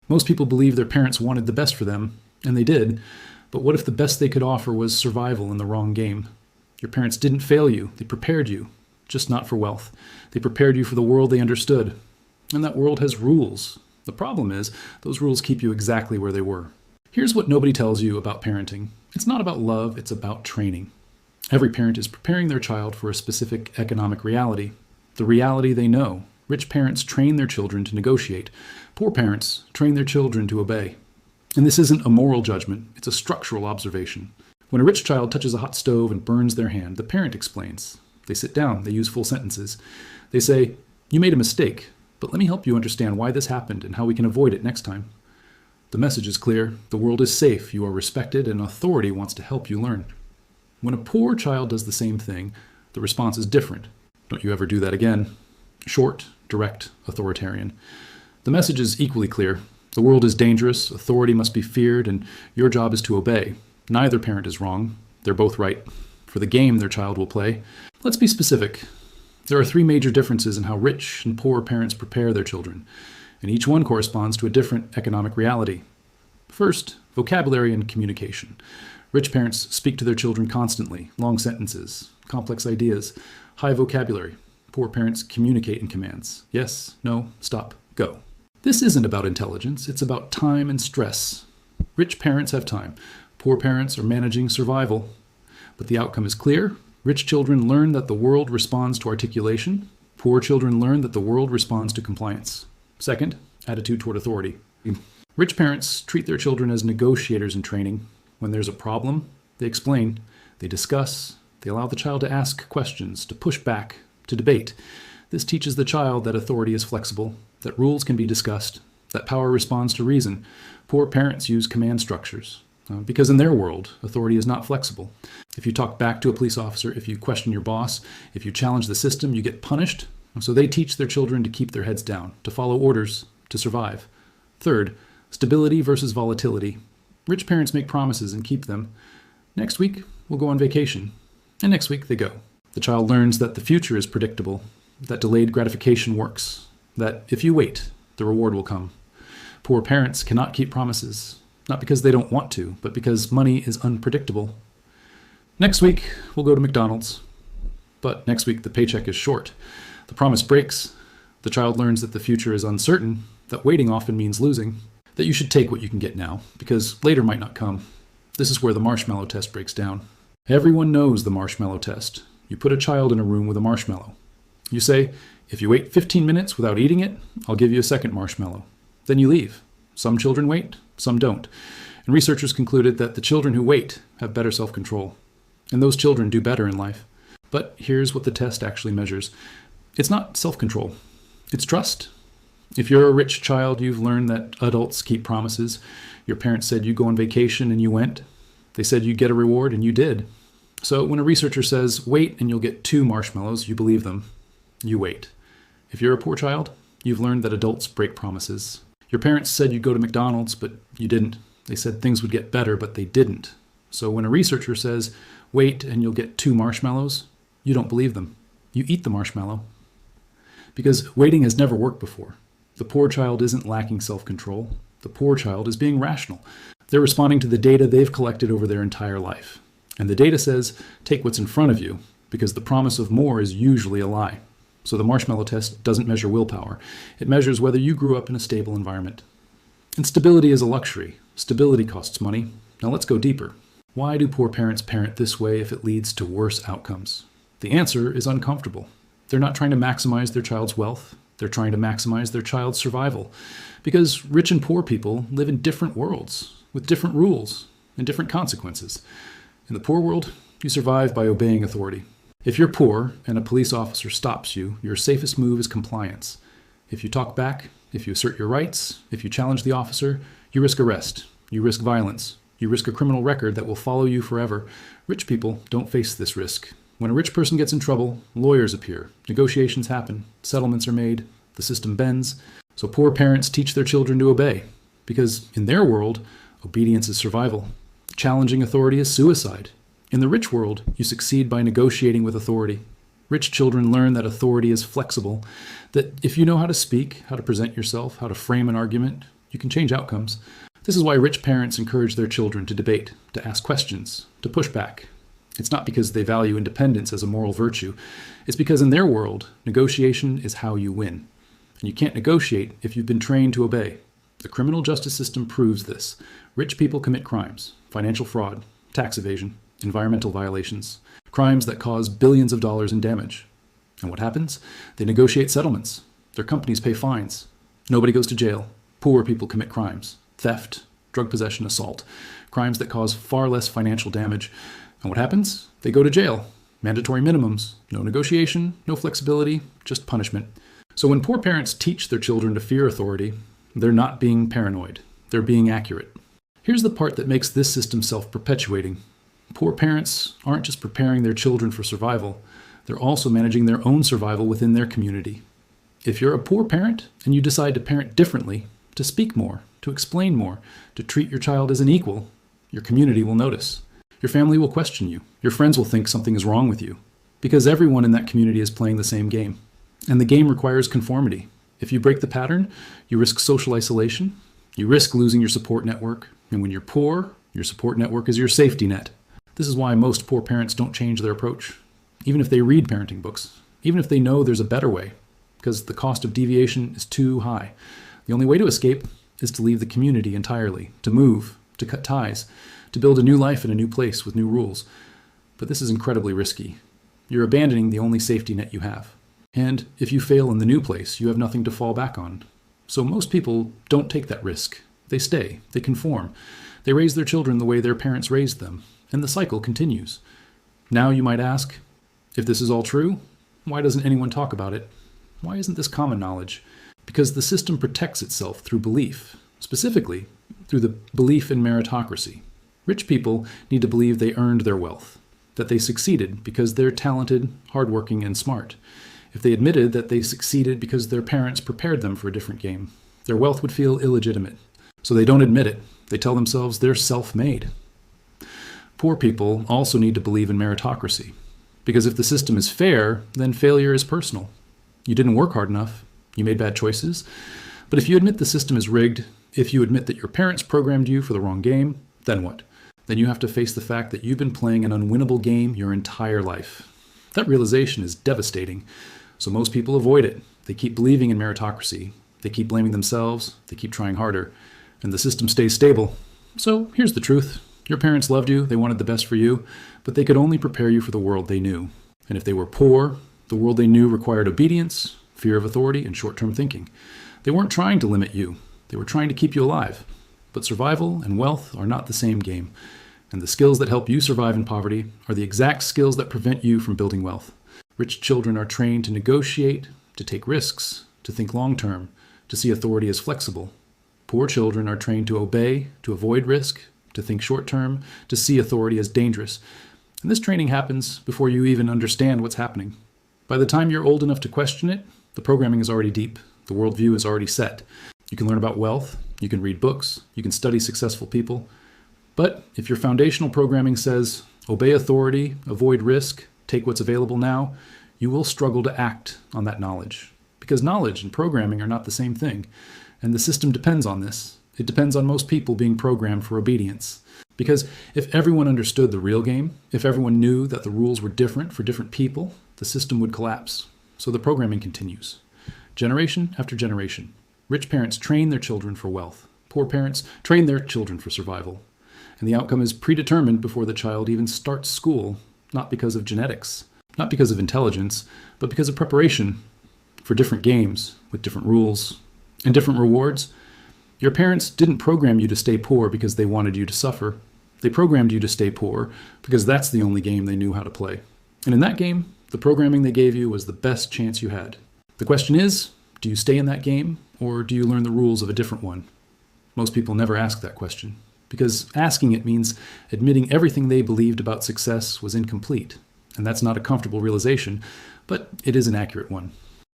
Most people believe their parents wanted the best for them, and they did, but what if the best they could offer was survival in the wrong game? Your parents didn't fail you, they prepared you, just not for wealth. They prepared you for the world they understood, and that world has rules. The problem is, those rules keep you exactly where they were. Here's what nobody tells you about parenting. It's not about love, it's about training. Every parent is preparing their child for a specific economic reality, the reality they know. Rich parents train their children to negotiate. Poor parents train their children to obey. And this isn't a moral judgment, it's a structural observation. When a rich child touches a hot stove and burns their hand, the parent explains. They sit down, they use full sentences. They say, "You made a mistake, but let me help you understand why this happened and how we can avoid it next time." The message is clear. The world is safe, you are respected, and authority wants to help you learn. When a poor child does the same thing, the response is different. Don't you ever do that again. Short, direct, authoritarian. The message is equally clear. The world is dangerous, authority must be feared, and your job is to obey. Neither parent is wrong. They're both right for the game their child will play. Let's be specific. There are 3 major differences in how rich and poor parents prepare their children, and each one corresponds to a different economic reality. First, vocabulary and communication. Rich parents speak to their children constantly, long sentences, complex ideas, high vocabulary. Poor parents communicate in commands. Yes, no, stop, go. This isn't about intelligence, it's about time and stress. Rich parents have time. Poor parents are managing survival. But the outcome is clear. Rich children learn that the world responds to articulation. Poor children learn that the world responds to compliance. Second, attitude toward authority. Rich parents treat their children as negotiators in training. When there's a problem, they explain, they discuss, they allow the child to ask questions, to push back, to debate. This teaches the child that authority is flexible, that rules can be discussed, that power responds to reason. Poor parents use command structures, because in their world, authority is not flexible. If you talk back to a police officer, if you question your boss, if you challenge the system, you get punished. So they teach their children to keep their heads down, to follow orders, to survive. Third, stability versus volatility. Rich parents make promises and keep them. Next week, we'll go on vacation. And next week, they go. The child learns that the future is predictable, that delayed gratification works, that if you wait, the reward will come. Poor parents cannot keep promises, not because they don't want to, but because money is unpredictable. Next week, we'll go to McDonald's. But next week, the paycheck is short. The promise breaks. The child learns that the future is uncertain, that waiting often means losing, that you should take what you can get now, because later might not come. This is where the marshmallow test breaks down. Everyone knows the marshmallow test. You put a child in a room with a marshmallow. You say, if you wait 15 minutes without eating it, I'll give you a second marshmallow. Then you leave. Some children wait, some don't. And researchers concluded that the children who wait have better self-control. And those children do better in life. But here's what the test actually measures. It's not self-control. It's trust. If you're a rich child, you've learned that adults keep promises. Your parents said you go on vacation and you went. They said you'd get a reward and you did. So when a researcher says, wait and you'll get 2 marshmallows, you believe them. You wait. If you're a poor child, you've learned that adults break promises. Your parents said you'd go to McDonald's, but you didn't. They said things would get better, but they didn't. So when a researcher says, wait and you'll get 2 marshmallows, you don't believe them. You eat the marshmallow. Because waiting has never worked before. The poor child isn't lacking self-control. The poor child is being rational. They're responding to the data they've collected over their entire life. And the data says, take what's in front of you, because the promise of more is usually a lie. So the marshmallow test doesn't measure willpower. It measures whether you grew up in a stable environment. And stability is a luxury. Stability costs money. Now let's go deeper. Why do poor parents parent this way if it leads to worse outcomes? The answer is uncomfortable. They're not trying to maximize their child's wealth. They're trying to maximize their child's survival. Because rich and poor people live in different worlds, with different rules and different consequences. In the poor world, you survive by obeying authority. If you're poor and a police officer stops you, your safest move is compliance. If you talk back, if you assert your rights, if you challenge the officer, you risk arrest, you risk violence, you risk a criminal record that will follow you forever. Rich people don't face this risk. When a rich person gets in trouble, lawyers appear, negotiations happen, settlements are made, the system bends. So poor parents teach their children to obey, because in their world, obedience is survival. Challenging authority is suicide. In the rich world, you succeed by negotiating with authority. Rich children learn that authority is flexible, that if you know how to speak, how to present yourself, how to frame an argument, You can change outcomes. This is why rich parents encourage their children to debate, to ask questions, to push back. It's not because they value independence as a moral virtue. It's because in their world, negotiation is how you win. And you can't negotiate if you've been trained to obey. The criminal justice system proves this. Rich people commit crimes, financial fraud, tax evasion, environmental violations, crimes that cause billions of dollars in damage. And what happens? They negotiate settlements. Their companies pay fines. Nobody goes to jail. Poor people commit crimes, theft, drug possession, assault, crimes that cause far less financial damage. And what happens? They go to jail. Mandatory minimums, no negotiation, no flexibility, just punishment. So when poor parents teach their children to fear authority, they're not being paranoid. They're being accurate. Here's the part that makes this system self-perpetuating. Poor parents aren't just preparing their children for survival. They're also managing their own survival within their community. If you're a poor parent and you decide to parent differently, to speak more, to explain more, to treat your child as an equal, your community will notice. Your family will question you. Your friends will think something is wrong with you. Because everyone in that community is playing the same game. And the game requires conformity. If you break the pattern, you risk social isolation. You risk losing your support network. And when you're poor, your support network is your safety net. This is why most poor parents don't change their approach, even if they read parenting books, even if they know there's a better way, because the cost of deviation is too high. The only way to escape is to leave the community entirely, to move, to cut ties, to build a new life in a new place with new rules. But this is incredibly risky. You're abandoning the only safety net you have. And if you fail in the new place, you have nothing to fall back on. So most people don't take that risk. They stay, they conform. They raise their children the way their parents raised them, and the cycle continues. Now you might ask, if this is all true, why doesn't anyone talk about it? Why isn't this common knowledge? Because the system protects itself through belief, specifically through the belief in meritocracy. Rich people need to believe they earned their wealth, that they succeeded because they're talented, hardworking, and smart. If they admitted that they succeeded because their parents prepared them for a different game, their wealth would feel illegitimate. So they don't admit it. They tell themselves they're self-made. Poor people also need to believe in meritocracy, because if the system is fair, then failure is personal. You didn't work hard enough. You made bad choices. But if you admit the system is rigged, if you admit that your parents programmed you for the wrong game, then what? Then you have to face the fact that you've been playing an unwinnable game your entire life. That realization is devastating. So most people avoid it. They keep believing in meritocracy. They keep blaming themselves. They keep trying harder. And the system stays stable. So here's the truth. Your parents loved you. They wanted the best for you. But they could only prepare you for the world they knew. And if they were poor, the world they knew required obedience, fear of authority, and short-term thinking. They weren't trying to limit you. They were trying to keep you alive. But survival and wealth are not the same game. And the skills that help you survive in poverty are the exact skills that prevent you from building wealth. Rich children are trained to negotiate, to take risks, to think long-term, to see authority as flexible. Poor children are trained to obey, to avoid risk, to think short-term, to see authority as dangerous. And this training happens before you even understand what's happening. By the time you're old enough to question it, the programming is already deep. The worldview is already set. You can learn about wealth, you can read books, you can study successful people. But if your foundational programming says, obey authority, avoid risk, take what's available now, you will struggle to act on that knowledge. Because knowledge and programming are not the same thing. And the system depends on this. It depends on most people being programmed for obedience. Because if everyone understood the real game, if everyone knew that the rules were different for different people, the system would collapse. So the programming continues. Generation after generation. Rich parents train their children for wealth. Poor parents train their children for survival. And the outcome is predetermined before the child even starts school, not because of genetics, not because of intelligence, but because of preparation for different games with different rules and different rewards. Your parents didn't program you to stay poor because they wanted you to suffer. They programmed you to stay poor because that's the only game they knew how to play. And in that game, the programming they gave you was the best chance you had. The question is, do you stay in that game or do you learn the rules of a different one? Most people never ask that question because asking it means admitting everything they believed about success was incomplete. And that's not a comfortable realization, but it is an accurate one.